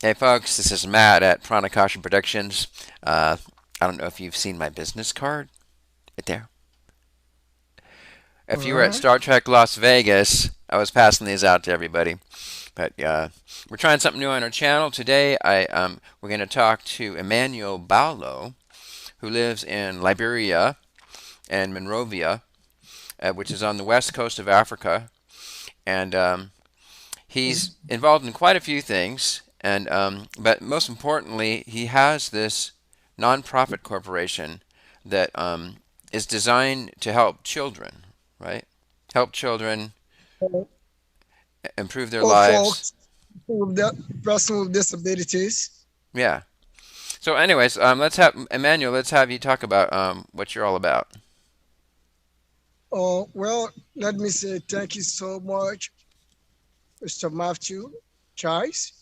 Hey folks, this is Matt at Pranakasha Productions. I don't know if you've seen my business card right there. If All you were at right. Star Trek Las Vegas, I was passing these out to everybody. But we're trying something new on our channel today. We're going to talk to Emmanuel Balo, who lives in Liberia and Monrovia, which is on the west coast of Africa, and he's involved in quite a few things. And but most importantly, he has this nonprofit corporation that is designed to help children, right? Help children improve their Or lives. folks with the person with disabilities. Yeah. So, anyways, let's have Emmanuel. Let's have you talk about what you're all about. Well, let me say thank you so much, Mr. Matthew Chase.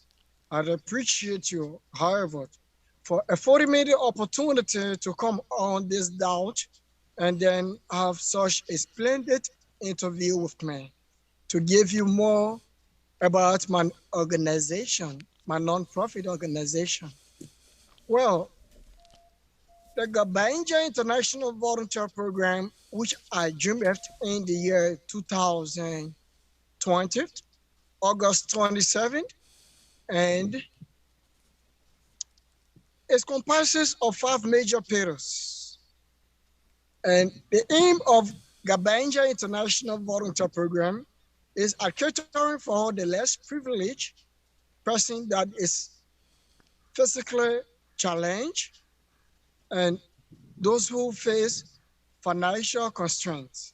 I'd appreciate you, however, for affording me the opportunity to come on this doubt and then have such a splendid interview with me to give you more about my organization, my non-profit organization. Well, the Gabanja International Volunteer Program, which I dreamed of in the year 2020, August 27th, and it comprises of five major pillars. And the aim of Gabanja International Volunteer Program is catering for the less privileged person that is physically challenged and those who face financial constraints.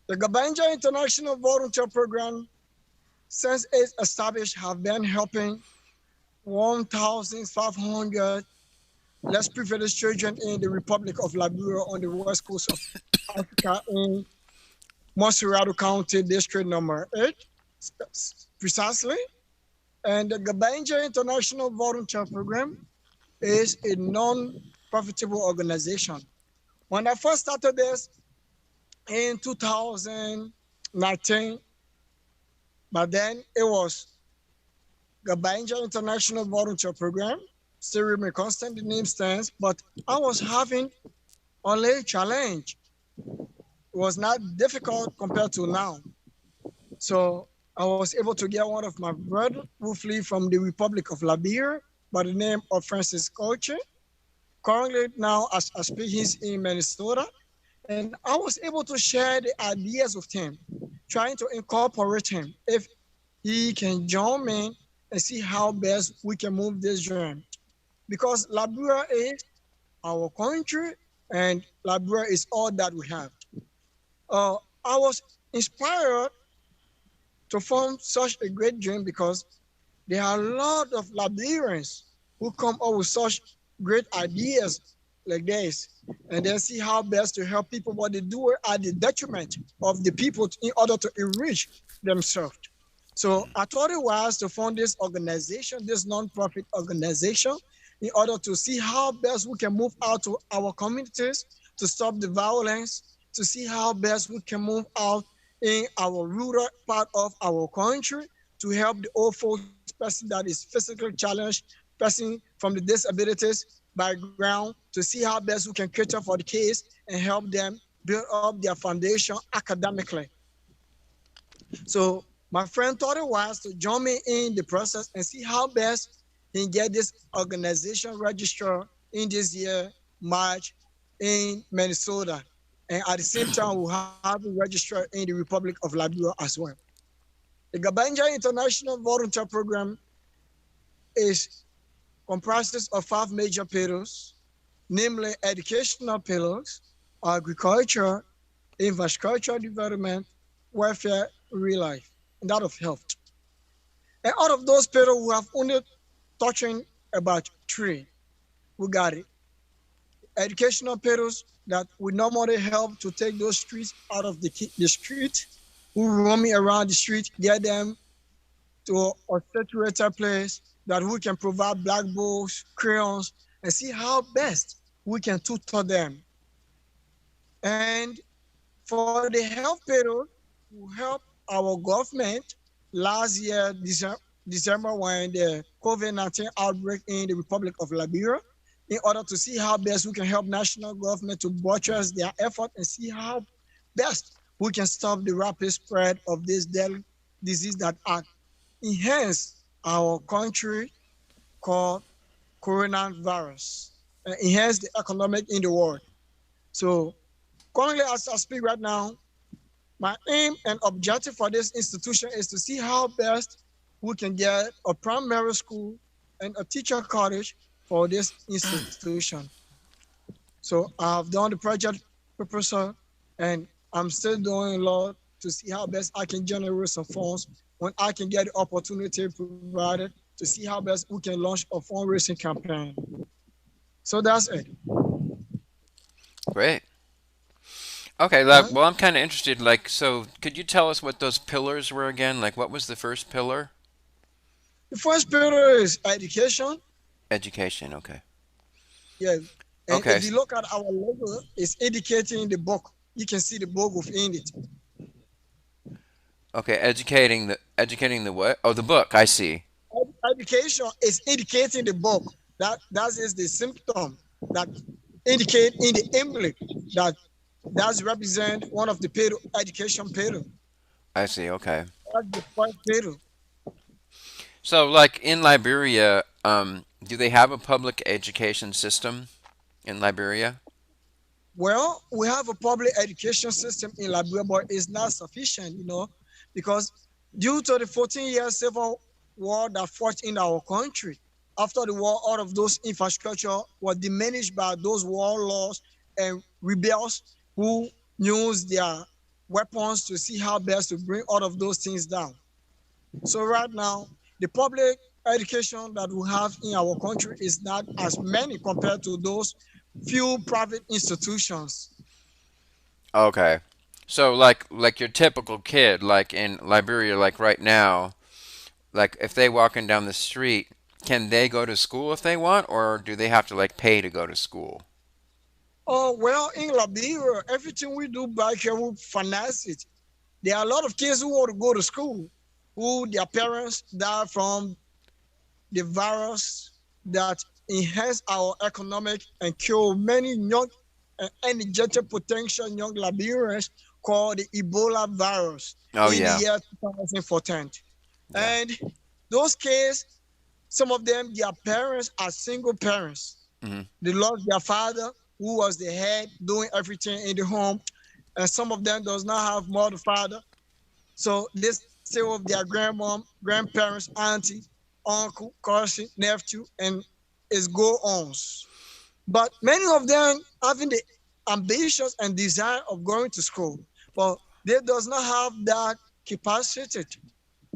The Gabanja International Volunteer Program, since its established, have been helping 1,500 less privileged children in the Republic of Liberia on the west coast of Africa in Monserrado County, District number 8, precisely. And the Gabanja International Volunteer Program is a non-profitable organization. When I first started this in 2019, but then it was Gabanja International Volunteer Program, still remain constant, the name stands, but I was having only a challenge. It was not difficult compared to now. So I was able to get one of my brother who flee from the Republic of Liberia by the name of Francis Coche. Currently now, as I speak, he's in Minnesota. And I was able to share the ideas with him, trying to incorporate him if he can join me and see how best we can move this dream. Because Liberia is our country and Liberia is all that we have. Uh, I was inspired to form such a great dream because there are a lot of Liberians who come up with such great ideas like this and then see how best to help people, but they do it at the detriment of the people in order to enrich themselves. So I thought it was to fund this organization, this non-profit organization, in order to see how best we can move out to our communities to stop the violence, to see how best we can move out in our rural part of our country to help the old folks, person that is physically challenged, person from the disabilities background, to see how best we can cater for the case and help them build up their foundation academically. So my friend thought it was to join me in the process and see how best he can get this organization registered in this year, March, in Minnesota. And at the same time, we'll have it registered in the Republic of Liberia as well. The Gabanja International Volunteer Program is comprises of five major pillars, namely educational pillars, agriculture, infrastructure development, welfare, real life, and that of health. And out of those pillars, we have only touching about three. We got it. Educational pillars that we normally help to take those streets out of the street, who roaming around the street, get them to a saturated place that we can provide blackboards, crayons, and see how best we can tutor them. And for the health payroll, we help our government last year, December when the COVID-19 outbreak in the Republic of Liberia, in order to see how best we can help national government to buttress their effort and see how best we can stop the rapid spread of this deadly disease that enhance our country called coronavirus, and enhance the economic in the world. So currently, as I speak right now, my aim and objective for this institution is to see how best we can get a primary school and a teacher college for this institution. So I've done the project proposal, and I'm still doing a lot to see how best I can generate some funds when I can get the opportunity provided to see how best we can launch a fundraising campaign. So that's it. Great. Okay, Uh-huh. well, I'm kind of interested. Like, so could you tell us what those pillars were again? Like, what was the first pillar? The first pillar is education. Education. Okay. Yeah. And Okay. if you look at our logo, it's indicating the book. You can see the book within it. Okay. Educating the what? Oh, the book. I see. Education is indicating the book. That is the symptom that indicate in the emblem that does represent one of the pedal, education pedal. I see. Okay. That's the first pedal. So, like in Liberia, do they have a public education system in Liberia? Well, we have a public education system in Liberia, but it's not sufficient, because due to the 14-year civil war that fought in our country, after the war, all of those infrastructure were diminished by those warlords and rebels who used their weapons to see how best to bring all of those things down. So right now, the public education that we have in our country is not as many compared to those few private institutions. Okay. So, like your typical kid, like in Liberia, like right now, like if they walking down the street, can they go to school if they want, or do they have to like pay to go to school? Oh, well, in Liberia, everything we do back here, we finance it. There are a lot of kids who want to go to school, who their parents died from the virus that enhance our economic and kill many young and energetic potential young Liberians called the Ebola virus Oh in the yeah. year 2014. Yeah. And those kids, some of them, their parents are single parents. Hmm. They lost their father, who was the head doing everything in the home, and some of them does not have mother, father. So they stay with their grandmom, grandparents, auntie, uncle, cousin, nephew, and it's go ons. But many of them having the ambitions and desire of going to school, but they does not have that capacity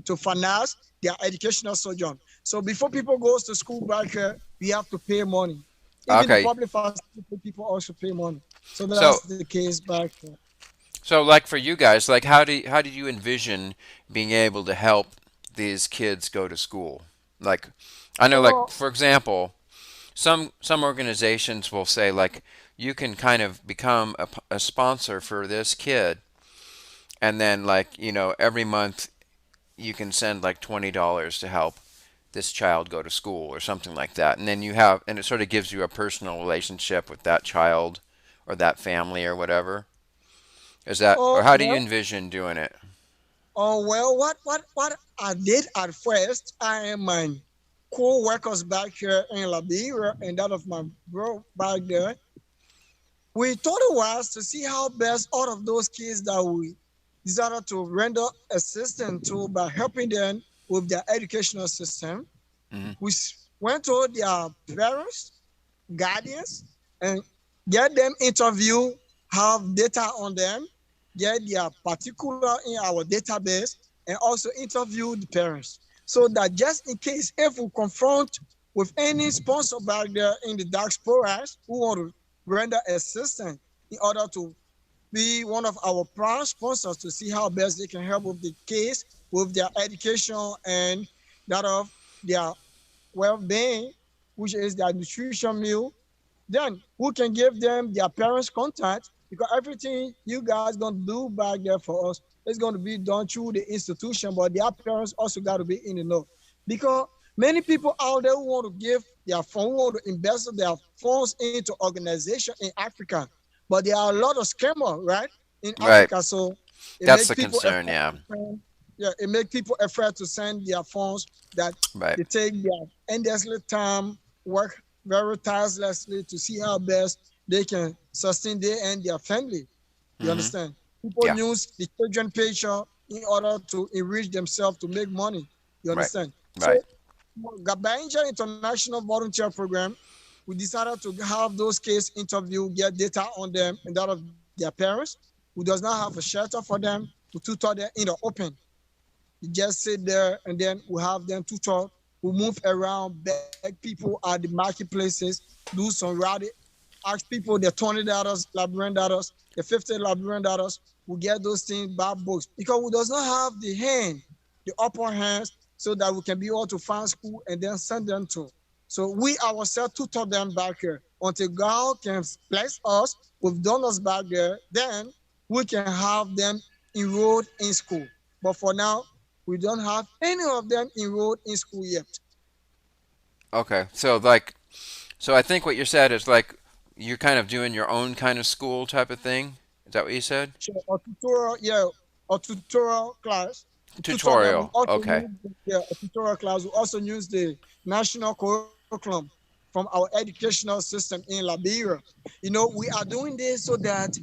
to finance their educational sojourn. So before people goes to school back here, we have to pay money. Even the Okay. public facility people also pay money. So that's So the case back here. like for you guys, like how do you envision being able to help these kids go to school? Like, I know, like Oh, for example, some organizations will say like you can kind of become a sponsor for this kid, and then like every month you can send like $20 to help this child go to school or something like that, and then and it sort of gives you a personal relationship with that child or that family or whatever. Is that, or oh how do you well, envision doing it? what I did at first, I am my co-workers back here in Liberia and that of my bro back there. We thought it was to see how best all of those kids that we decided to render assistance to by helping them with their educational system. Hmm. We went to their parents, guardians, and get them interview, have data on them, get their particular in our database, and also interview the parents. So that just in case if we confront with any sponsor back there in the diasporas who want to render assistance in order to be one of our prime sponsors to see how best they can help with the case, with their education and that of their well-being, which is their nutrition meal, then we can give them their parents' contact because everything you guys gonna do back there for us is gonna be done through the institution, but their parents also got to be in the know. because many people out there who want to give their phone, who want to invest their phones into organization in Africa, but there are a lot of scammers, right, in Right. Africa. So it That's makes the people concern. afraid Yeah. to send. Yeah, it makes people afraid to send their phones that Right. they take their endlessly time, work very tirelessly to see how best they can sustain their and their family. You Mm-hmm. understand? People Yeah. use the children picture in order to enrich themselves to make money. You Right. understand? So Right. Gabanja International Volunteer Program, we decided to have those case interview, get data on them and that of their parents who does not have a shelter for them, to tutor them in the open. You just sit there and then we have them tutor, we move around, beg people at the marketplaces, do some rowdy, ask people the $20 Liberian dollars, the 50 Liberian dollars, we get those things by books because we does not have the hand, the upper hands, so that we can be able to find school and then send them to. So we ourselves tutor them back here until God can bless us with donors back there. Then we can have them enrolled in school. But for now, we don't have any of them enrolled in school yet. Okay. So I think what you said is like you're kind of doing your own kind of school type of thing. Is that what you said? So a tutorial, yeah, a tutorial class to tutor them. We Tutorial. also Okay. use yeah, a tutorial class. We also use the national curriculum from our educational system in Liberia. We are doing this so that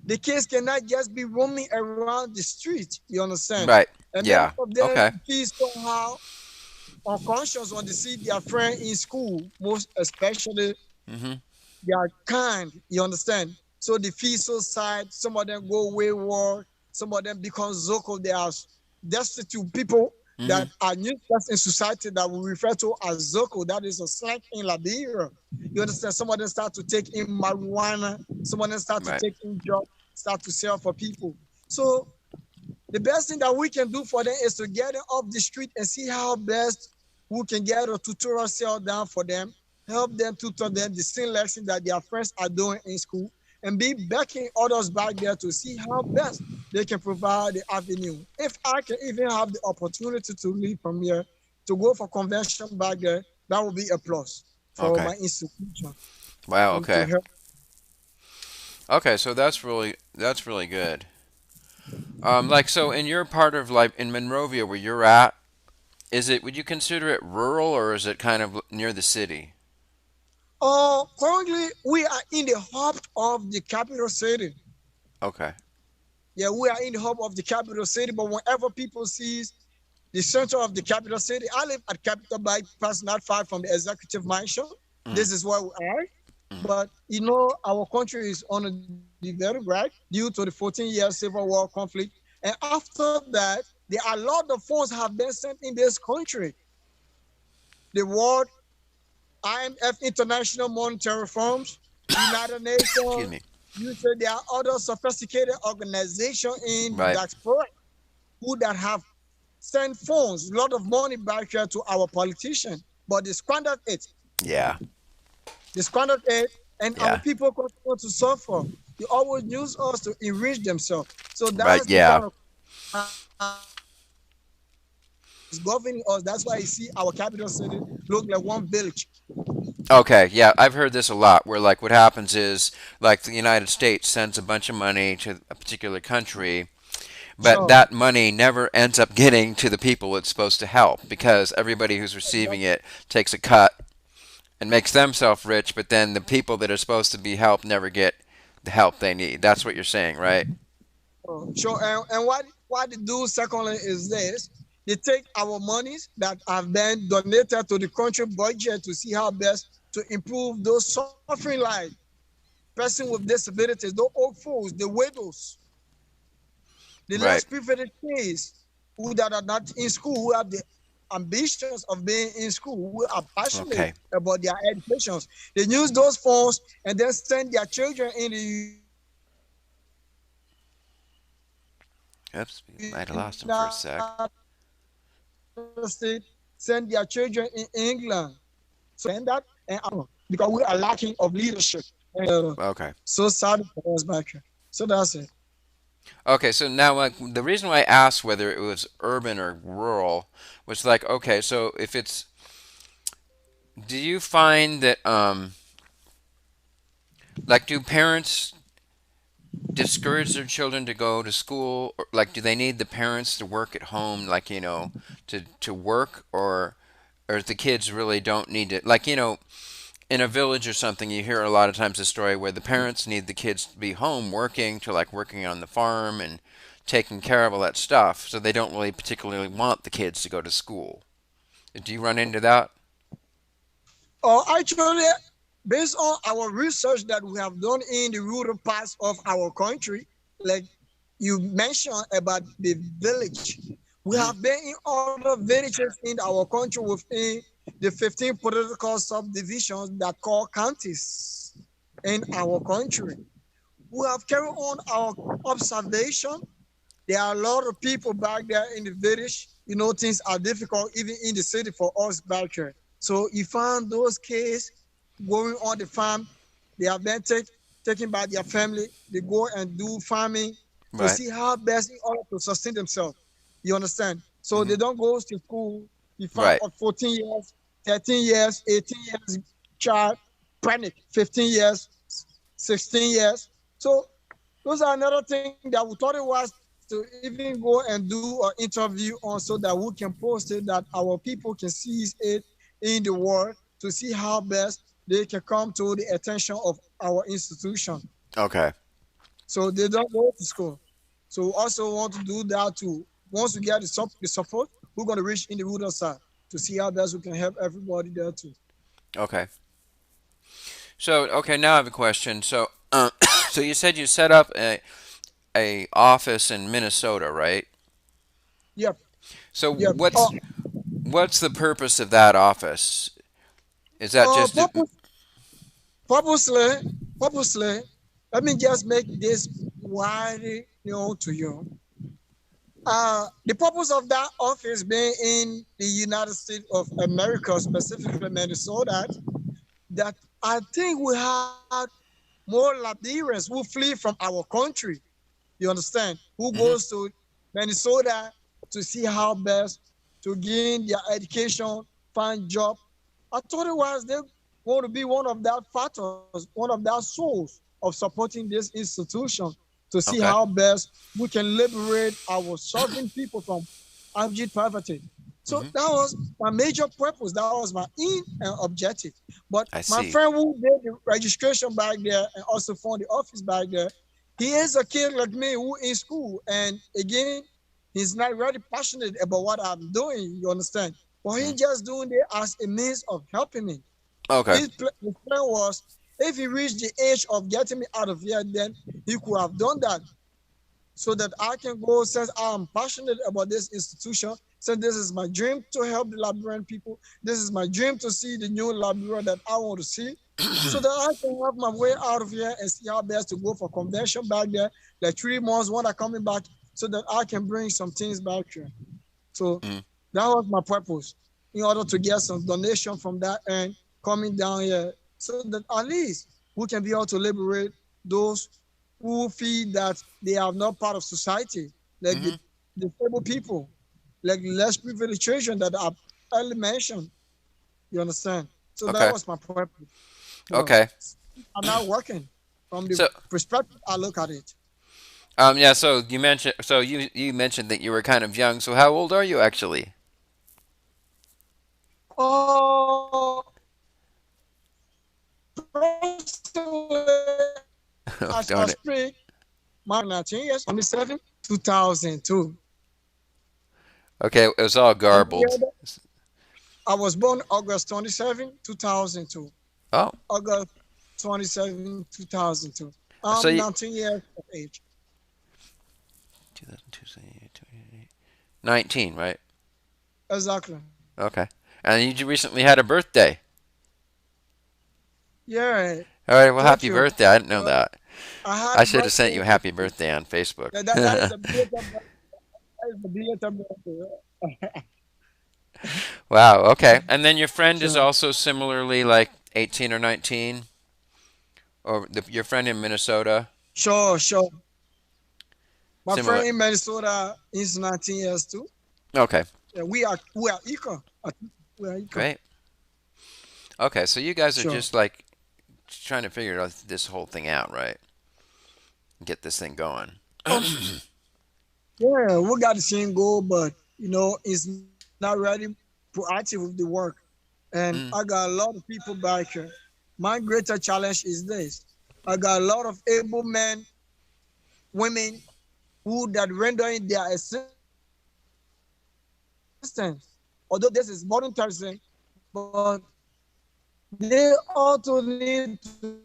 the kids cannot just be roaming around the street. You understand? Right. And many Yeah. of them Okay. feel somehow unconscious when they see their friend in school, most especially Mm-hmm. they are kind, you understand? So they feel so sad. Some of them go wayward. Some of them become zoko. They are destitute people Mm-hmm. that are useless in society that we refer to as zoko. That is a slang in Liberia. You understand? Some of them start to take in marijuana. Some of them start to Right. take in drugs, start to sell for people. So the best thing that we can do for them is to get them off the street and see how best we can get a tutorial cell down for them, help them tutor them the same lesson that their friends are doing in school, and be backing others back there to see how best they can provide the avenue. If I can even have the opportunity to leave from here to go for convention back there, that would be a plus for my Okay. institution Wow. and to Okay. help. Okay. So that's really good. Like so in your part of like in Monrovia where you're at, is it would you consider it rural or is it kind of near the city? Currently, we are in the hub of the capital city. Okay. Yeah, we are in the hub of the capital city, but whenever people sees the center of the capital city, I live at Capital Bypass, not far from the executive mansion. This Mm-hmm. is where we are. Mm-hmm. But our country is on the very brag due to the 14-year civil war conflict. And after that, there are a lot of funds have been sent in this country. The World IMF International Monetary Funds, United Excuse Nations, me. you say there are other sophisticated organizations in the Right. diaspora who that have sent funds, a lot of money back here to our politicians, but they squandered it. Yeah. They squandered it, and our Yeah. people continue to suffer. They always use us to enrich themselves. So Right. that's the Yeah. kind of is governing us. That's why you see our capital city look like one village. Okay, yeah, I've heard this a lot where like what happens is like the United States sends a bunch of money to a particular country, but Sure. that money never ends up getting to the people it's supposed to help because everybody who's receiving it takes a cut and makes themselves rich, but then the people that are supposed to be helped never get the help they need. That's what you're saying, right? Sure. And what they do secondly is this. They take our monies that have been donated to the country budget to see how best to improve those suffering lives, person with disabilities, those old folks, the widows, the less Right. privileged kids who that are not in school, who have the ambitions of being in school, who are passionate Okay. about their educations. They use those funds and then send their children in the United States, send their children in England, Oops, we send might have their lost him for a children sec. in Liberia. So we are lacking of leadership and because we are lacking of leadership. And Okay. so sad for us back here. So that's it. Okay, so now like the reason why I asked whether it was urban or rural was like, okay, so if it's, do you find that like do parents discourage their children to go to school, or like do they need the parents to work at home, like to work, or the kids really don't need to, like in a village or something, you hear a lot of times a story where the parents need the kids to be home working, to like working on the farm and taking care of all that stuff, so they don't really particularly want the kids to go to school. Do you run into that? Actually, based on our research that we have done in the rural parts of our country, like you mentioned about the village, we Hmm. have been in other villages in our country within the 15 political subdivisions that call counties in our country. We have carried on our observation. There are a lot of people back there in the village. Things are difficult even in the city for us back here. So you find those kids going on the farm. They have been taken by their family. They go and do farming to Right. see how best in order to sustain themselves. You understand? So Hmm. they don't go to school. You find Right. a 14 years, 13 years, 18 years child, panic, 15 years, 16 years. So those are another thing that we thought it was to even go and do an interview on so that we can post it, that our people can see it in the world to see how best they can come to the attention of our institution. Okay. So they don't go to school. So we also want to do that too. Once we get the support, we're going to reach in the rural side to see how best we can help everybody there too. Okay. So okay, now I have a question. So so you said you set up a office in Minnesota, right? Yep, So yep. what's the purpose of that office? Is that just to, Purpose, purposely, purposely, let me just make this widely known to you. The purpose of that office being in the United States of America, specifically Minnesota, that I think we had more Liberians who flee from our country. You understand? Who hmm goes to Minnesota to see how best to gain their education, find job. I thought it was they want to be one of that factors, one of that souls of supporting this institution to see how okay. best we can liberate our sovereign people from abject poverty. So Hmm. that was my major purpose. That was my in and objective. But I my see. friend who did the registration back there and also found the office back there, he is a kid like me who in school, and again, he's not really passionate about what I'm doing. You understand? But he Mm. just doing it as a means of helping me. Okay. His plan was if he reached the age of getting me out of here, then he could have done that so that I can go since I'm passionate about this institution. Since this is my dream to help the Liberian people, this is my dream to see the new Liberia that I want to see, so that I can have my way out of here and see how best to go for convention back there, like 3 months when I'm coming back, so that I can bring some things back here. So Mm. that was my purpose, in order to get some donation from that end coming down here, so that at least we can be able to liberate those who feel that they are not part of society, like the Hmm. disabled people, like less privileged children that I early mentioned. You understand? So that Okay. was my purpose. You know, Okay. I'm not working from the So perspective I look at it. yeah, so you mentioned that you were kind of young. So how old are you actually? Oh, personally, Oh, as I darn it. speak, my 19 years, 27, 2002. Okay, it was all And the garbled. other, I was born August 27, 2002. Oh, August 27, 2002. so I'm you 19 years of age. 2002, 19, right? Exactly. Okay. And you recently had a birthday. Yeah. All right, well, Thank happy you. birthday. I didn't know Uh, that. I had I a should have sent birthday. you a happy birthday on Facebook. That is a belated birthday. That is a belated birthday. Wow, okay. And then your friend is Sure. also similarly like 18 or 19? Or your friend in Minnesota? Sure, sure. My Similar. friend in Minnesota is 19 years too. Okay, Yeah, we are equal. We are equal. great. Okay, so you guys are Sure. just like trying to figure out this whole thing out, right? Get this thing going. Um, yeah, we got the same goal, but it's not really proactive with the work. And I Mm. got a lot of people back here. My greater challenge is this: I got a lot of able men, women who that rendering their assistance. Although this is modern tourism, but they also need to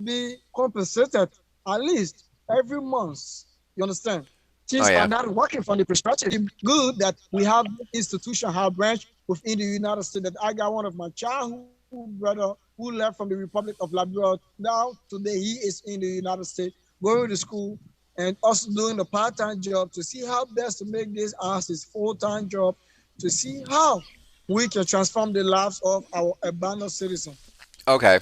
be compensated at least every month. You understand? Things are not working from the perspective. It good that we have this Oh yeah. institution, have branch within the United States. That I got one of my childhood brother who left from the Republic of Liberia. Now today he is in the United States, going to school and also doing the part-time job to see how best to make this as his full-time job, to see how we can transform the lives of our abandoned citizens. Okay.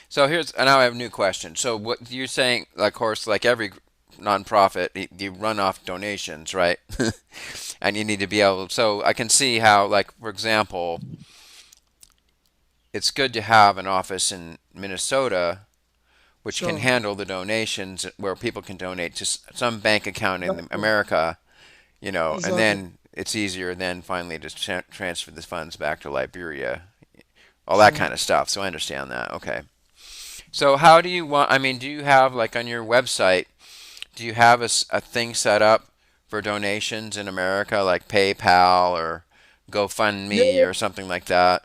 So here's, and now I have a new question. So what you're saying, of course, like every nonprofit, you run off donations, right? And you need to be able. So I can see how, like for example, it's good to have an office in Minnesota which can Sure, handle the donations, where people can donate to some bank account in that's right. America, and Exactly. then it's easier then finally to transfer the funds back to Liberia, all that kind Sure. of stuff. So I understand that. Okay. So how do you want? I mean, do you have like on your website? Do you have a thing set up for donations in America, like PayPal or GoFundMe Yeah, or something like that?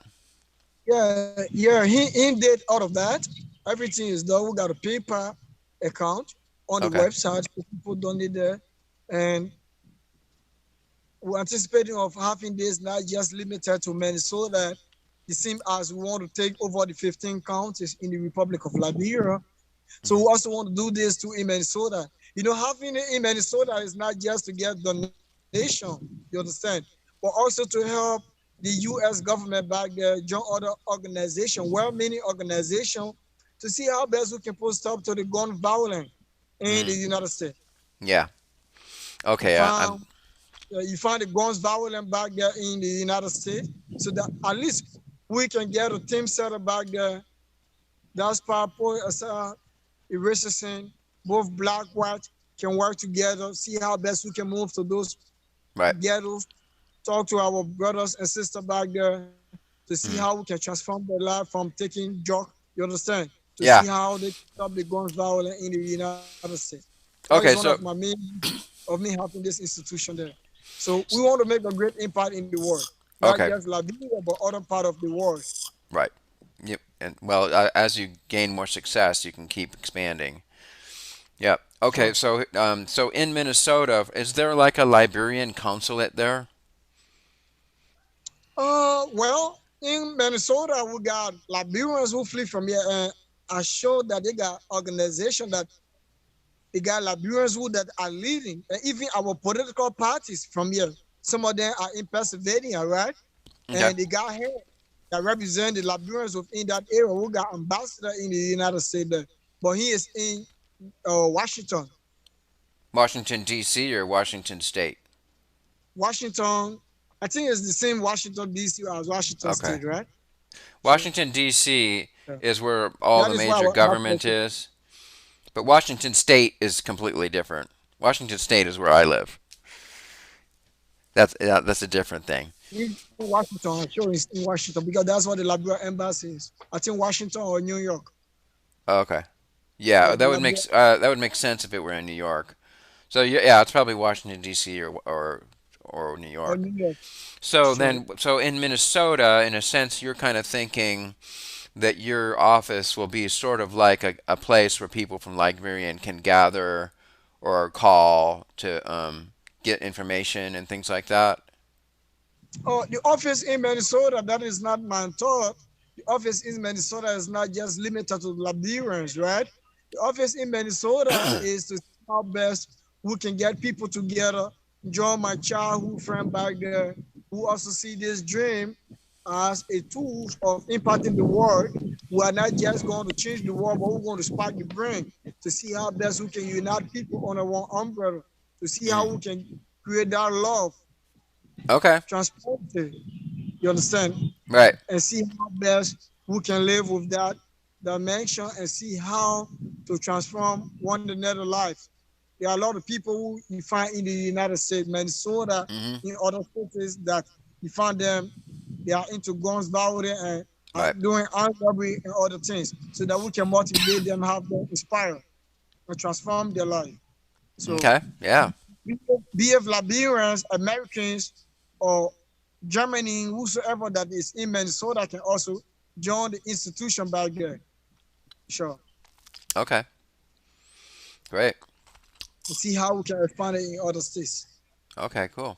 yeah. He did all of that. Everything is done. We got a PayPal account on the Okay. website for people donate there, and we're anticipating of having this not just limited to Minnesota. The same as we want to take over the 15 counties in the Republic of Liberia. So we Hmm. also want to do this too in Minnesota. Having it in Minnesota is not just to get donation, you understand, but also to help the U.S. government back there, join other organization, well-meaning organization, to see how best we can put stop to the gun violence in the Mm. United States. Yeah. You Okay. I'm. find you find the guns violence back there in the United States, so that at least we can get a team set up back there. That's powerful. Racism, both black, white can work together, see how best we can move to those Right. ghettos, talk to our brothers and sisters back there to see how we can Mm. transform their life from taking drug, you understand, to see Yeah. how they stop the guns violence in the United States. That is one of Okay. my So. main of me helping this institution there. So we want to make a great impact in the world, not Okay. just Liberia, but other part of the world. Right. Yep. And well, as you gain more success, you can keep expanding. Yep. Sure. Okay. So in Minnesota, is there like a Liberian consulate there? Well, in Minnesota, we got Liberians who flee from here, and I showed that they got organization that they got Liberians who that are leading, and even our political parties from here. Some of them are in Pennsylvania, right? Okay. And they got here that represent the Liberians within that area. We got ambassador in the United States there, but he is in Washington. Washington D.C. or Washington State? Washington, I think it's the same Washington D.C. as Washington Okay. State, right? So Washington D.C. yeah. is where all That the is why major that government person is, but Washington State is completely different. Washington State is where I live. That's a different thing. in Washington, I'm sure it's in Washington because that's what the Liberia embassy is. I think Washington or New York. Okay. Yeah, Yeah, the Liberia that would make sense if it were in New York. So yeah, it's probably Washington D.C. or New or York. New York. So Sure. then, so in Minnesota, in a sense, you're kind of thinking that your office will be sort of like a place where people from Liberian can gather or call to get information and things like that. Oh, the office in Minnesota, that is not my thought. The office in Minnesota is not just limited to Liberians, right? The office in Minnesota is to see how best we can get people together. Join my childhood friend back there who also see this dream as a tool of impacting the world. We are not just going to change the world, but we're going to spark the brain to see how best we can unite people under one umbrella, to see how Mm. we can create that love, Okay. transparency. You understand? Right. And see how best we can live with that dimension and see how to transform one another life. There are a lot of people who you find in the United States, Minnesota, Hmm. in other places that you find them, they are into guns, violence, and Right. doing armed robbery and other things so that we can motivate them, have them inspire and transform their life. So Okay. Yeah. be it Liberians, Americans, or Germany, whosoever that is in Minnesota can also join the institution back there. Sure. Okay. Great. And see how we can expand it in other states. Okay. Cool.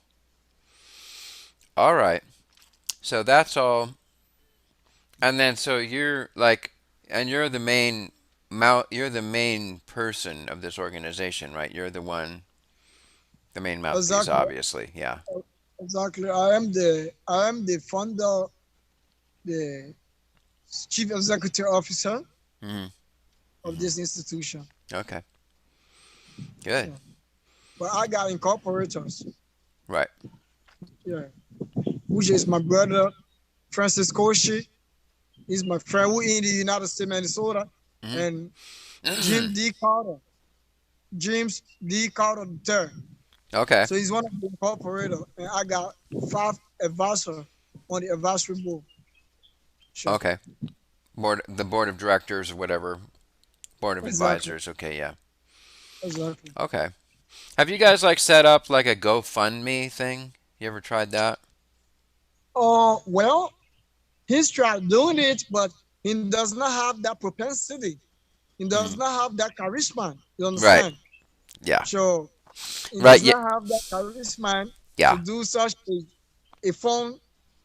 All right. So that's all. And then so you're like, and you're the main you're the main person of this organization, right? You're the one, the main mouthpiece, Exactly. obviously. Yeah. Exactly. I am the founder, the chief executive officer Hmm. of Hmm. this institution. Okay. Good. Sure. But I got incorporators. Right. Yeah. Which is my brother Francis Koshi. He's my friend who in the United States, Minnesota. Hmm. And Jim D. Carter. James D. Carter III. Okay. So he's one of the incorporator. And I got 5 advisors on the advisory board. Sure. Okay. The board of directors or whatever. Board of Exactly. advisors. Okay. Yeah. Exactly. Okay. Have you guys like set up like a GoFundMe thing? You ever tried that? Well, he's tried doing it, but he does not have that propensity. He does Mm. not have that charisma. You Right. understand? Yeah. So he Right. does Yeah. not have that charisma to Yeah. do such a form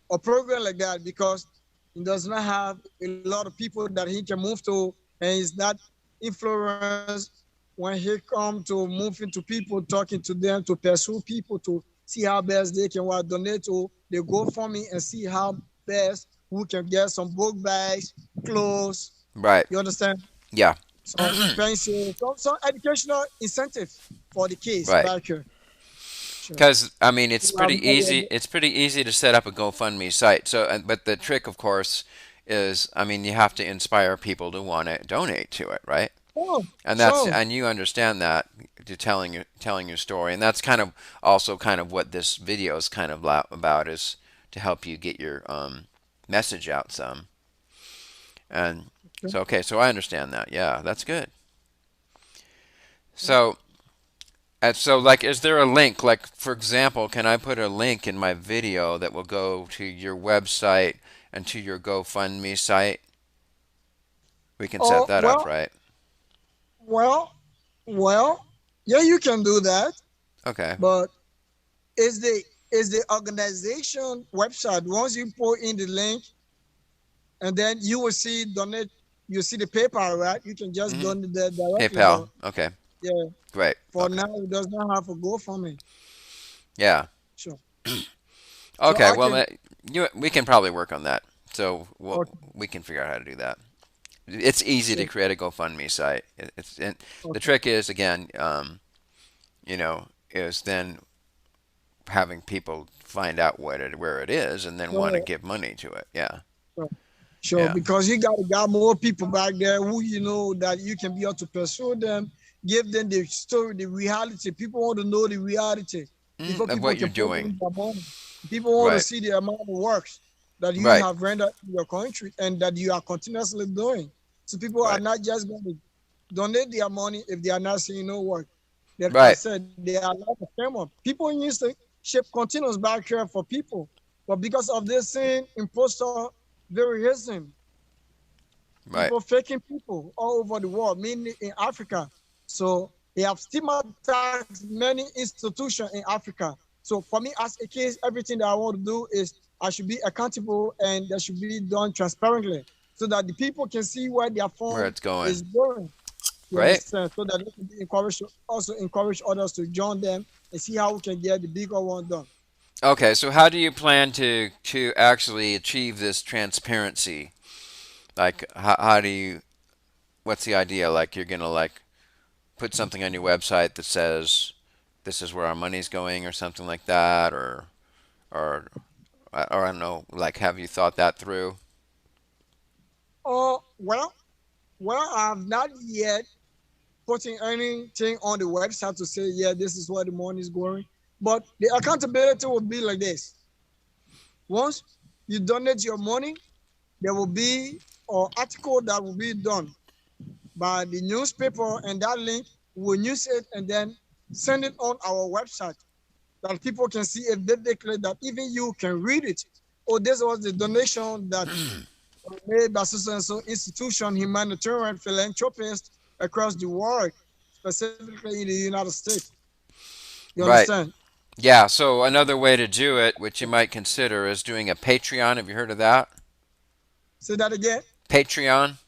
or program like that because he does not have a lot of people that he can move to, and he's not influenced when he come to move into people, talking to them, to pursue people, to see how best they can donate to the GoFundMe and see how best we can get some book bags, clothes. Right. You understand? Yeah. Some pencils, some educational incentives for the kids Right. back here. Sure. Because I mean, it's You have pretty no easy. idea. It's pretty easy to set up a GoFundMe site. So, but the trick, of course, is I mean, you have to inspire people to want to donate to it, right? Oh, And that's sure. and you understand that to telling your story, and that's kind of also kind of what this video is kind of about is to help you get your message out some. And Okay. so, okay, so I understand that. Yeah, that's good. Okay. So. And so, like, is there a link? Like, for example, can I put a link in my video that will go to your website and to your GoFundMe site? We can set Oh, that up, right? well, well, yeah, you can do that, Okay. but is the organization website once you put in the link and then you will see donate, you see the PayPal, right? You can just Hmm. donate there directly, PayPal. but Okay. yeah, Great. for Okay. now it does not have a go for me. Yeah. Sure. So Okay. I Well, can we can probably work on that. So okay, we can figure out how to do that. It's easy to sure. create a GoFundMe site. It's and the Okay. trick is again, is then having people find out where it is and then want to So, give money to it. Yeah. so sure, Yeah. because you got more people back there who you know that you can be able to pursue them, give them the story, the reality. People want to know the reality before Of people what you're can put doing. in their money. People want to Right. see the amount of works that you Right. have rendered in your country and that you are continuously doing. So people are Right. not just going to donate their money if they are not seeing no work. Like I Right. said, there are a lot of famous people used to ship containers back here for people, but because of this thing, imposter variation, Right. people faking people all over the world, mainly in Africa. So they have stigmatized many institutions in Africa. So for me, as a case, everything that I want to do is I should be accountable and that should be done transparently so that the people can see where their Where fund it's going. is going. You Right. understand? So that they can be encouraged, also encourage others to join them and see how we can get the bigger one done. Okay. So how do you plan to actually achieve this transparency? Like how do you? What's the idea? Like you're gonna like put something on your website that says this is where our money's going or something like that, or or I don't know, like have you thought that through? Oh, well, I've not yet putting anything on the website to say, yeah, this is where the money is going. But the accountability will be like this. Once you donate your money, there will be an article that will be done by the newspaper, and that link will use it and then send it on our website that people can see it vividly, that even you can read it. Oh, this was the donation that made by so and so institution, humanitarian philanthropists across the world, specifically in the United States. You Right. understand? Yeah, so another way to do it, which you might consider, is doing a Patreon. Have you heard of that? Say that again. Patreon?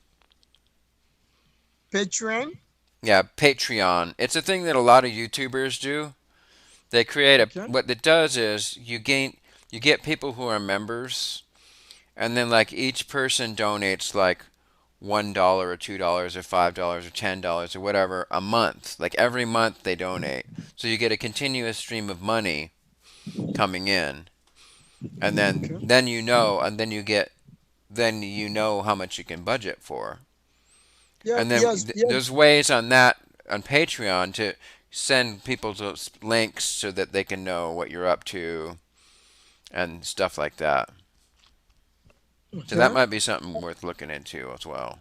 Patreon. Yeah, Patreon. It's a thing that a lot of YouTubers do. They create a Okay. what it does is you get people who are members, and then like each person donates like $1 or $2 or $5 or $10 or whatever a month. Like every month they donate. So you get a continuous stream of money coming in. And Okay. then you know and then you know how much you can budget for. Yeah. And then Yes. Yes. there's ways on that on Patreon to send people to links so that they can know what you're up to and stuff like that. So that Okay. might be something worth looking into as well.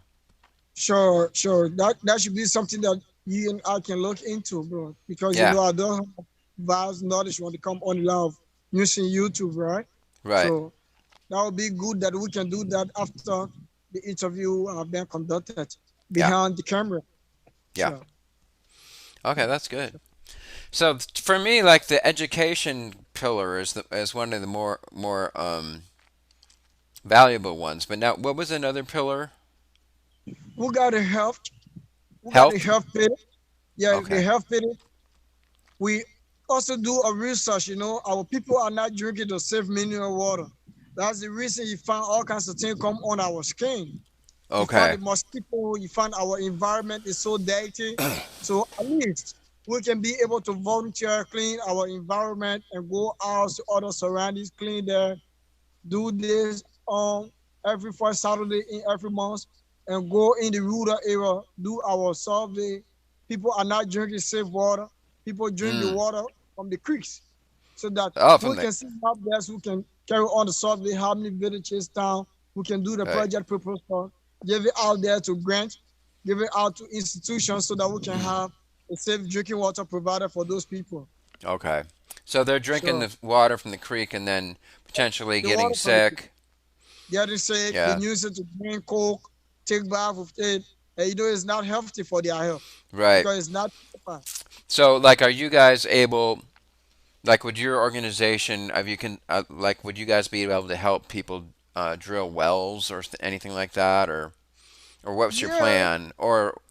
Sure. Sure. That should be something that you and I can look into, bro. Because Yeah, I don't have vast knowledge when it come on the line of using YouTube, right? right. So that would be good that we can do that after the interview have been conducted Yeah, behind the camera. yeah. Sure. Okay, that's good. So for me, like the education pillar is one of the more valuable ones. But now, what was another pillar? Who got the health? Who got the Health. health pay? Yeah, the Okay. health pay. We also do a research. Our people are not drinking the safe mineral water. That's the reason you find all kinds of things come on our skin. You find Okay. the mosquito. You find our environment is so dirty. So at least we can be able to volunteer clean our environment and go out to other surroundings, clean there, do this every first Saturday in every month, and go in the rural area, do our survey. People are not drinking safe water. People drink the Mm. water from the creeks, so that Oh, from we the can see how best we can carry on the survey, how many villages down, we can do the right. project proposal, give it out there to grant, give it out to institutions so that we can have a safe drinking water provided for those people. Okay. So they're drinking Sure. the water from the creek and then potentially The getting water from the sick. getting sick, they Yeah. use it to drink coke, take bath with it. And it's not healthy for their health Right. because it's not fun. So like, are you guys able? Like, would your organization, have you can, like, would you guys be able to help people drill wells or anything like that, or what's your Yeah. plan, or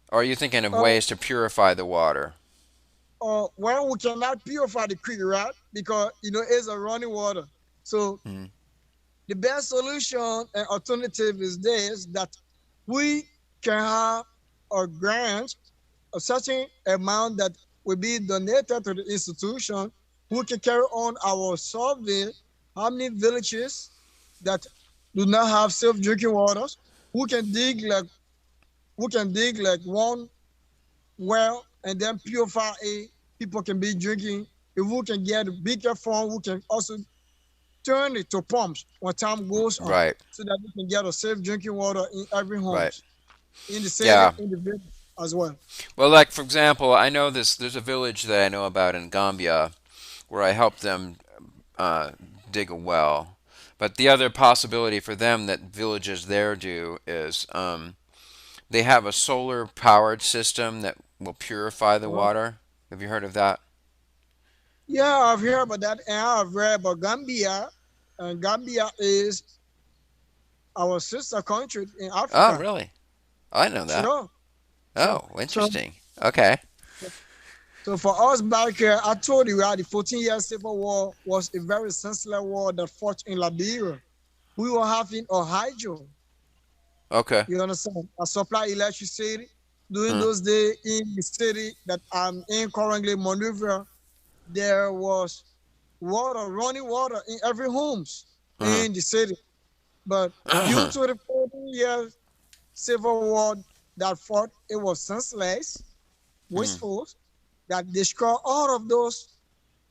are you thinking of Uh, ways to purify the water? well, we cannot purify the creek, right? Because it's a running water. So Mm. the best solution and alternative is this, that we can have a grant, a certain amount that will be donated to the institution. We can carry on our survey, how many villages that do not have safe drinking waters. We can dig like one well and then purify it. People can be drinking. If we can get a bigger farm, we can also turn it to pumps when time goes on, Right. so that we can get a safe drinking water in every Right. homes, in the city, Yeah. in the village as well. Well, like for example, I know this. There's a village that I know about in Gambia where I helped them uh, dig a well. But the other possibility for them that villages there do is they have a solar powered system that will purify the Well, water. Have you heard of that? yeah, I've heard about that, and I've read about Gambia, and Gambia is our sister country in Oh, Africa. really? I know that. Sure, sure. Oh, So, interesting. Okay. so for us back here, I told you that the 14-year civil war was a very senseless war that fought in Liberia. We were having a hydro. Okay. You understand? A supply electricity. during Hmm. those days in the city that I'm in currently, Monrovia, there was water, running water in every homes Hmm. in the city. But due to the 40 years civil war that fought, it was senseless, Hmm. wasteful, that destroyed all of those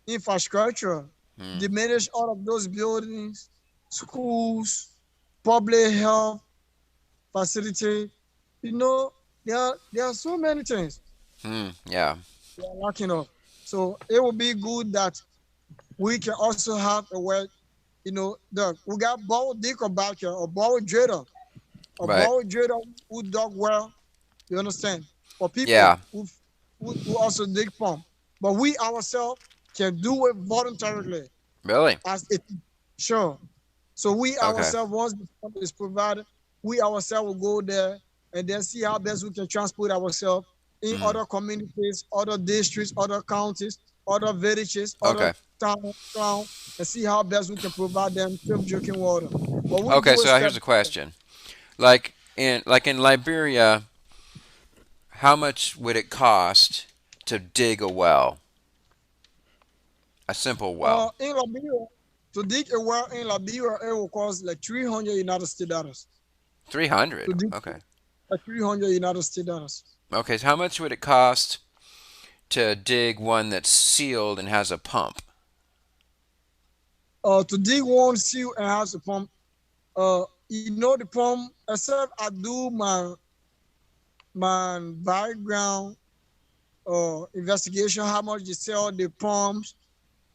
infrastructure, Hmm. diminish all of those buildings, schools, public health facility. You know, there are so many things Hmm. Yeah. we are lacking of. So it would be good that we can also have a way, we got Balo Dick back here, or Right. Balo Trader who dug well, you understand? For people Yeah. who also dig pump. But we ourselves can do it voluntarily Really? as it sure. So we Okay. ourselves, once the fund is provided, we ourselves will go there and then see how best we can transport ourselves in Hmm. other communities, other districts, other counties, other villages, other Okay. town, and see how best we can provide them safe drinking water. But we Okay. do it So step here's a by step. question. Like in Liberia, how much would it cost to dig a well? A simple well. In Liberia, to dig a well in Liberia, it will cost like $300 to 300. dig Okay. like $300. Okay. So how much would it cost to dig one that's sealed and has a pump? To dig one seal and has a pump. The pump. Except I do my background investigation, how much they sell the pumps,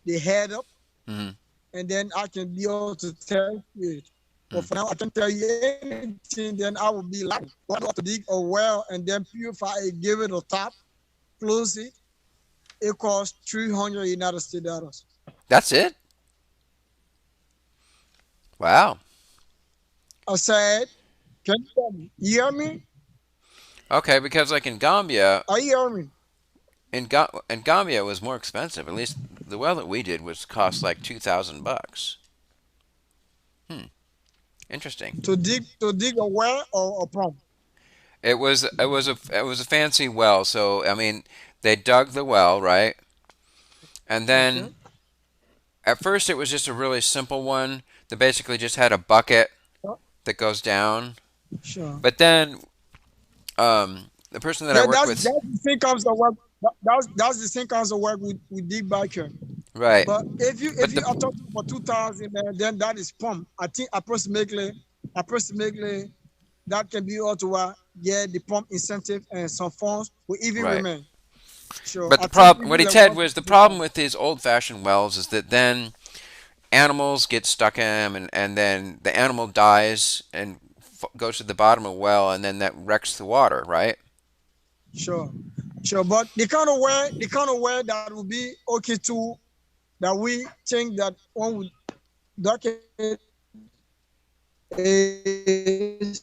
the head up, Hmm. and then I can be able to tell you it. But for now, I can't tell you anything. Then I will be lying. What to dig a well and then purify it, give it a top, close it. It costs $300. That's it? Wow. I said, can you hear me? You hear me? Okay, because like in Gambia, Are you hearing me? in Gambia it was more expensive. At least the well that we did was cost like $2,000. Hmm. Interesting. To dig a well or a pump? It was a fancy well. So I mean, they dug the well, right? And Okay. then at first it was just a really simple one that basically just had a bucket that goes down. Sure. But then the person that I That, work that's with, that's the same kinds of work. That's the same kinds of work we dig back here. right? But if you But if you the are talking for 2,000, then that is pump. I think approximately that can be all to get the pump incentive and some funds will even right. remain. Sure. But I the think problem, what even he like said one was to the two problem thousand. with these old-fashioned wells is that then animals get stuck in them, and then the animal dies and goes to the bottom of the well, and then that wrecks the water, right? Sure. Sure. But the kind of way that will be okay too, that we think that one would dock it is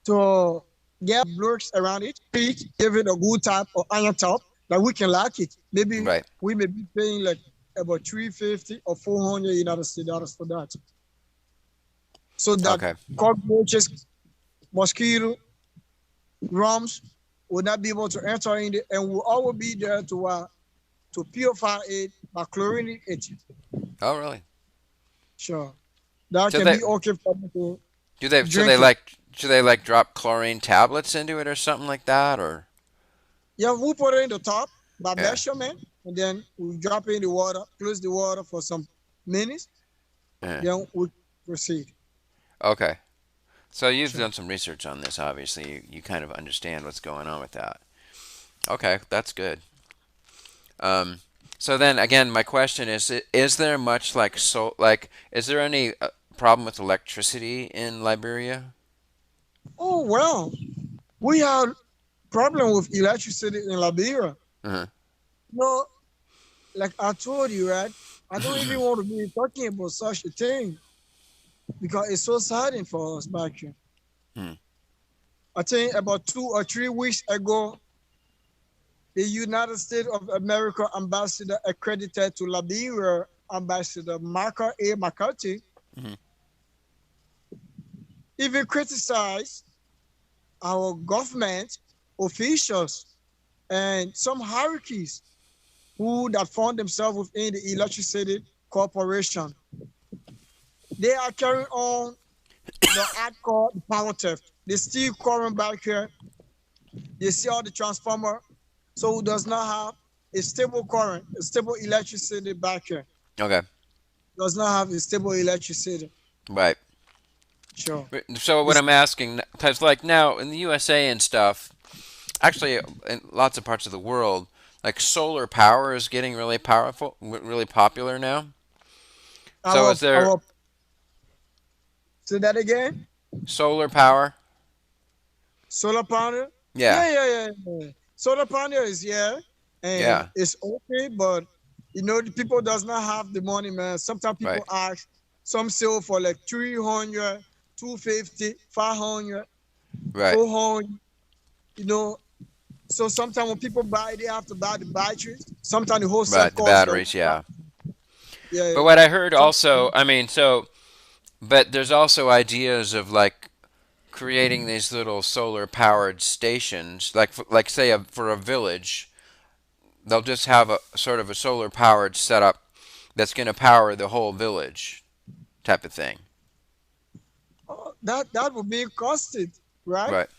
to get blocks around it, give it a good top or iron top that we can lock it. Maybe Right. we may be paying like about 350 or 400 United States dollars for that. So that Okay. cockroaches, mosquito, worms will not be able to enter in it, and will always be there to purify it by chlorinating it. Oh, really? Sure. That So can they be okay for them to do they so they drink it. like should they like drop chlorine tablets into it or something like that, or Yeah, we put it in the top by yeah, measurement, and then we drop in the water, close the water for some minutes, yeah. then we proceed. Okay. So you've Sure. done some research on this. Obviously, you kind of understand what's going on with that. Okay, that's good. Um, so then again, my question is there much is there any problem with electricity in Liberia? Oh well, we have problem with electricity in Liberia. Uh-huh. No, like I told you, right? I don't even want to be talking about such a thing because it's so saddening for us back here. Hmm. I think about 2 or 3 weeks ago, the United States of America ambassador accredited to Liberia, Ambassador Michael A. McCarthy. Hmm. even criticize our government officials and some hierarchies who that found themselves within the electricity corporation. They are carrying on the act called power theft. They steal current back here. They see all the transformer, so who does not have a stable current, a stable electricity back here. Okay. Does not have a stable electricity. Right. Sure. So what It's I'm asking, because like now in the USA and stuff, actually in lots of parts of the world, like solar power is getting really powerful, really popular now. So is there our say that again. solar power? Solar panel. Yeah. Yeah. Solar panel is here and Yeah. it's okay, but the people does not have the money, man. Sometimes people Right. ask, some sell for like 300, 250, 500, Right. 400, you know. So sometimes when people buy, they have to buy the batteries. Sometimes the whole set Right. The costs the batteries. Yeah. But yeah. what I heard Some also, I mean, so but there's also ideas of like creating these little solar powered stations, like say for a village, they'll just have a sort of a solar powered setup that's going to power the whole village type of thing. that would be costed, right? Right.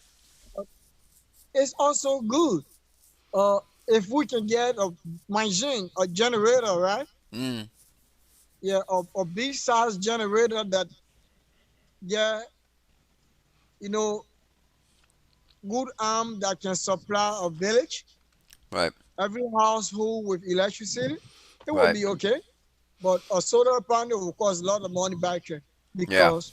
It's also good. Uh, if we can get a machine, a generator, right? Mm. Yeah, a big size generator that yeah, you know, good arm that can supply a village, Right. every household with electricity, it will Right. be okay. But a solar panel will cost a lot of money back here Yeah. because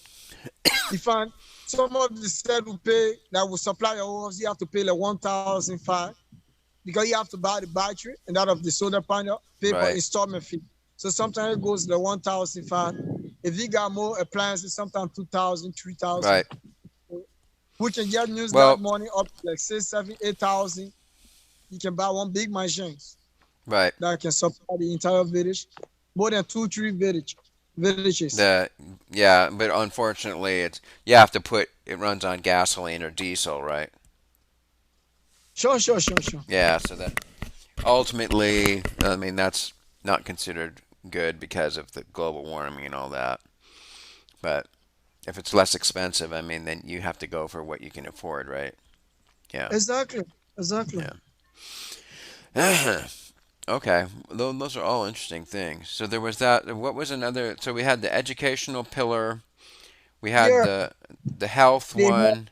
if I, some of the said will pay that will supply your house, you have to pay like 1,500 because you have to buy the battery and that of the solar panel, pay for Right. installment fee. So sometimes it goes to 1,500. If you got more appliances, sometimes 2,000, 3,000. Right. We can just use that Well. money up to like 6, 7, 8,000. You can buy one big machine Right. that can supply the entire village, more than 2, 3 villages. The Yeah, but unfortunately, it's you have to put it runs on gasoline or diesel, right? Sure. Yeah. So that ultimately, I mean, that's not considered good because of the global warming and all that. But if it's less expensive, I mean, then you have to go for what you can afford, right? Yeah. Exactly. Exactly. Yeah. Okay. Those are all interesting things. So there was that. What was another? So we had the educational pillar. We had Yeah, the health they have, one.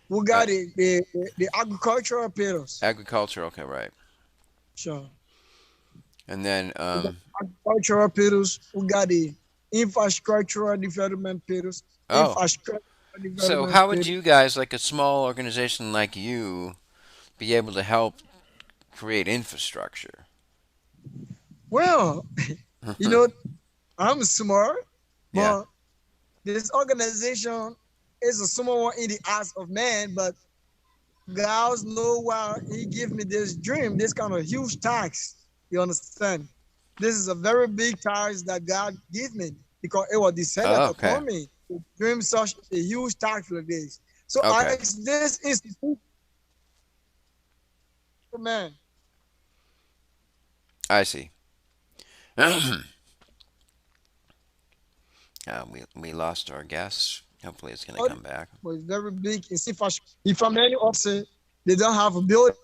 we Uh, got the agricultural pillars. agriculture. Okay, right. Sure. And then We got agricultural pillars. We got the oh, infrastructural so development how would pillars. you guys, like a small organization like you, be able to help create infrastructure? Well, you know, I'm smart, Yeah. but this organization is a small one in the eyes of man, but God know why he give me this dream, this kind of huge tax. You understand? This is a very big tax that God gave me because it was decided Oh, okay. upon me to dream such a huge tax for this. So I Okay. asked this institution, man. I see. We lost our guest. Hopefully, it's gonna All come back. was very big in infrastructure. If I'm any upset, they don't have a building.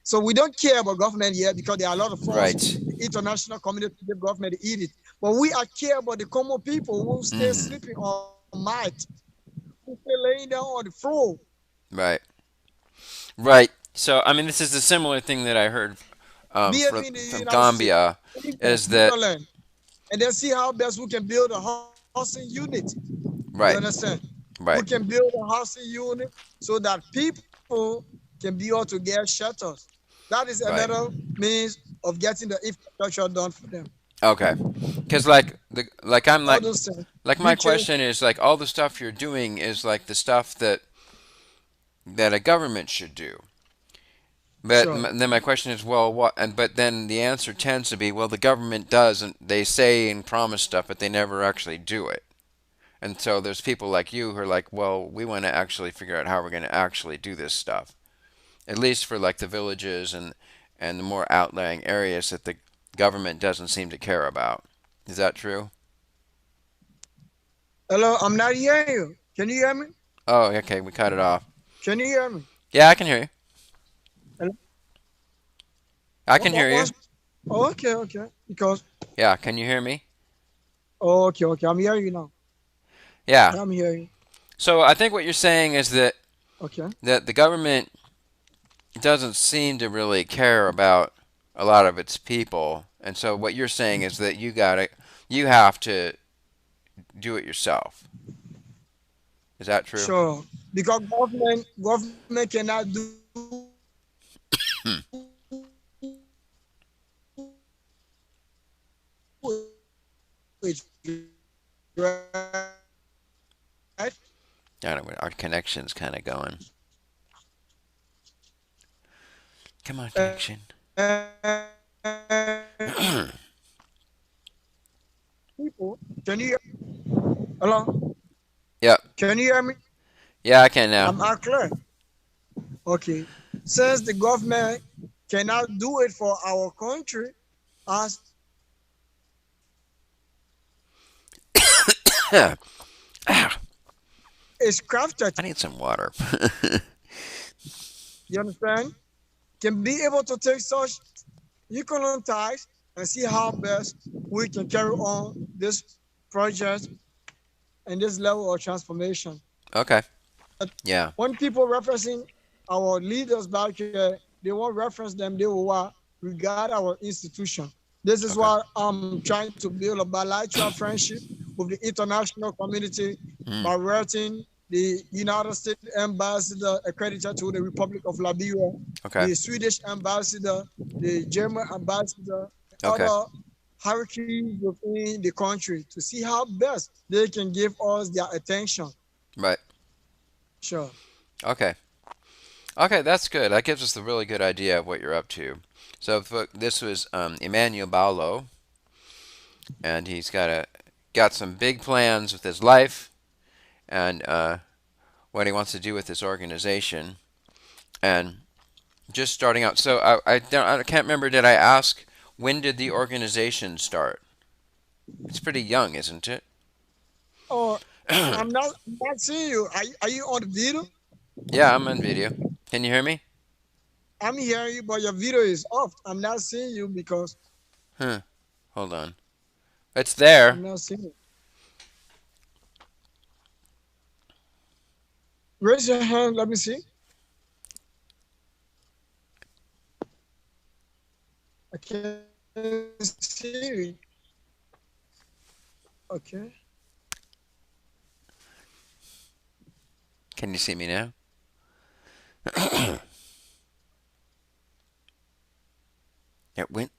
So we don't care about government yet because there are a lot of funds. Right. The international community, the government eat it. But we are care about the common people who stay Hmm. sleeping on mat, who stay laying down on the floor. Right. Right. So, I mean, this is a similar thing that I heard Be it from in the United States, Gambia, is that Switzerland, and then see how best we can build a housing unit. You right? understand? We Right. can build a housing unit so that people can be able to get shelters. That is Right. another means of getting the infrastructure done for them. Okay. Because like I'm All like those things. like my You can question is like all the stuff you're doing is like the stuff that a government should do. But Sure. then my question is, well, what? And but then the answer tends to be, well, the government does, and they say and promise stuff, but they never actually do it. And so there's people like you who are like, well, we want to actually figure out how we're going to actually do this stuff, at least for like the villages and the more outlying areas that the government doesn't seem to care about. Is that true? Hello, I'm not hearing you. Can you hear me? Oh, okay, we cut it off. Can you hear me? Yeah, I can hear you. Hello? I can hear you. Once. Oh, okay, okay. Because Yeah, can you hear me? oh, okay, okay. I'm hearing you now. Yeah. I'm hearing. So I think what you're saying is that Okay. the government doesn't seem to really care about a lot of its people, and so what you're saying is that you have to do it yourself. Is that true? Sure. Because government cannot do Hmm. it, right? I don't know, our connection's kind of going. Come on, connection. People, can you hear? Hello? Yep. Can you hear me? Yeah, I can now. I'm not clear. Okay. Since the government cannot do it for our country, as Ah, it's crafted, I need some water. you understand? Can be able to take such economic ties and see how best we can carry on this project and this level of transformation. Okay. Yeah. When people referencing our leaders back here, they won't reference them, they will regard our institution. This is Okay. why I'm trying to build a bilateral friendship with the international community Mm, by writing the United States ambassador accredited to the Republic of Liberia, okay. the Swedish ambassador, the German ambassador, Okay. other hierarchies within the country to see how best they can give us their attention. Right. Sure. Okay. Okay, that's good. That gives us a really good idea of what you're up to. So this was Emmanuel Balo, and he's got some big plans with his life and what he wants to do with this organization. And just starting out. So I can't remember. Did I ask when did the organization start? It's pretty young, isn't it? Oh, I'm not seeing you. Are you on the video? Yeah, I'm on video. Can you hear me? I'm hearing you, but your video is off. I'm not seeing you because Huh. Hold on. It's there. I'm not seeing you. Raise your hand. Let me see. I can't see you. Okay. Can you see me now? It went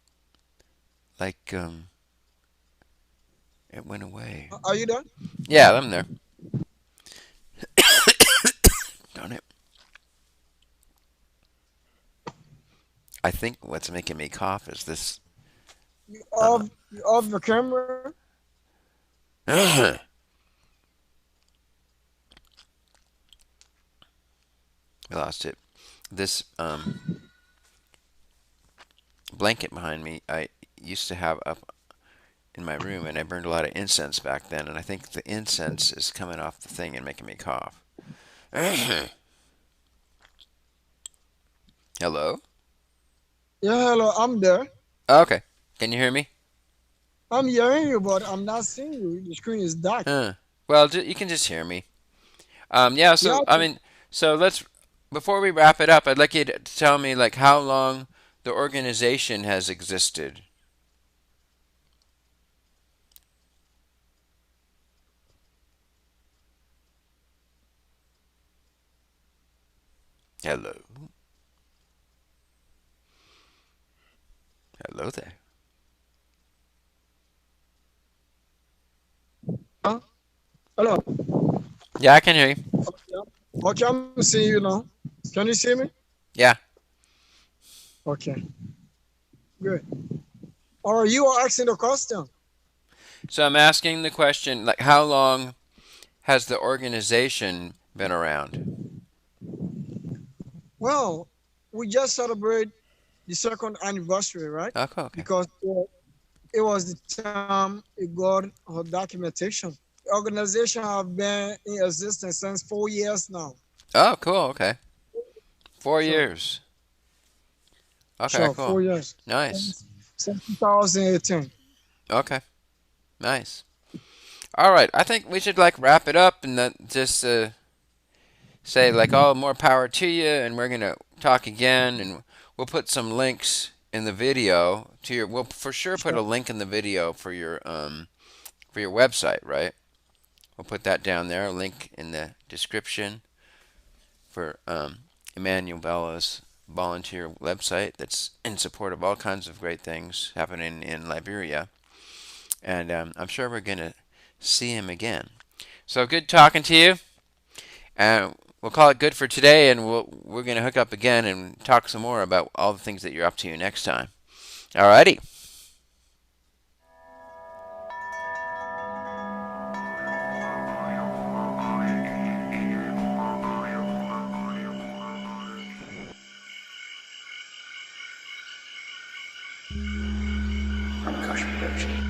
like it went away. Are you done? Yeah, I'm there. Darn it. I think what's making me cough is this. You off the camera? I lost it. This blanket behind me, I used to have up in my room, and I burned a lot of incense back then, and I think the incense is coming off the thing and making me cough. Hello? Yeah, hello. I'm there. Okay. Can you hear me? I'm hearing you, but I'm not seeing you. The screen is dark. Huh. Well, you can just hear me. Yeah, Yeah. so I mean, so let's before we wrap it up, I'd like you to tell me like how long the organization has existed. Hello. Hello there. Huh? Hello. Yeah, I can hear you. Yeah. Okay, I'm seeing you now. Can you see me? Yeah. Okay, good. Or you are asking the question? So I'm asking the question, like, how long has the organization been around? Well, we just celebrate the second anniversary, right? Okay, okay. Because it was the time it got her documentation. The organization have been in existence since 4 years now. Oh, cool. Okay. Four Sure, years. Okay, sure, cool. 4 years. Nice. Since 2018. Okay, nice. All right, I think we should like wrap it up and then just say like, oh, more power to you, and we're gonna talk again, and we'll put some links in the video to your. We'll for sure put a Sure, link in the video for your website, right? We'll put that down there, a link in the description for Emmanuel Balo's volunteer website that's in support of all kinds of great things happening in Liberia. And I'm sure we're going to see him again. So good talking to you. And we'll call it good for today, and we're going to hook up again and talk some more about all the things that you're up to next time. Alrighty. Pranakasha Productions.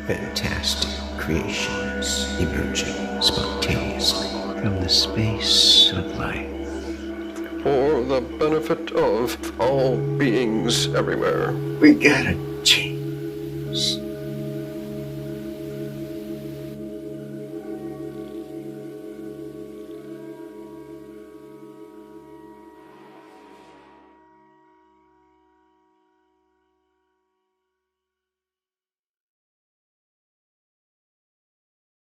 Fantastic creations emerging spontaneously from the space of life. For the benefit of all beings everywhere. We gotta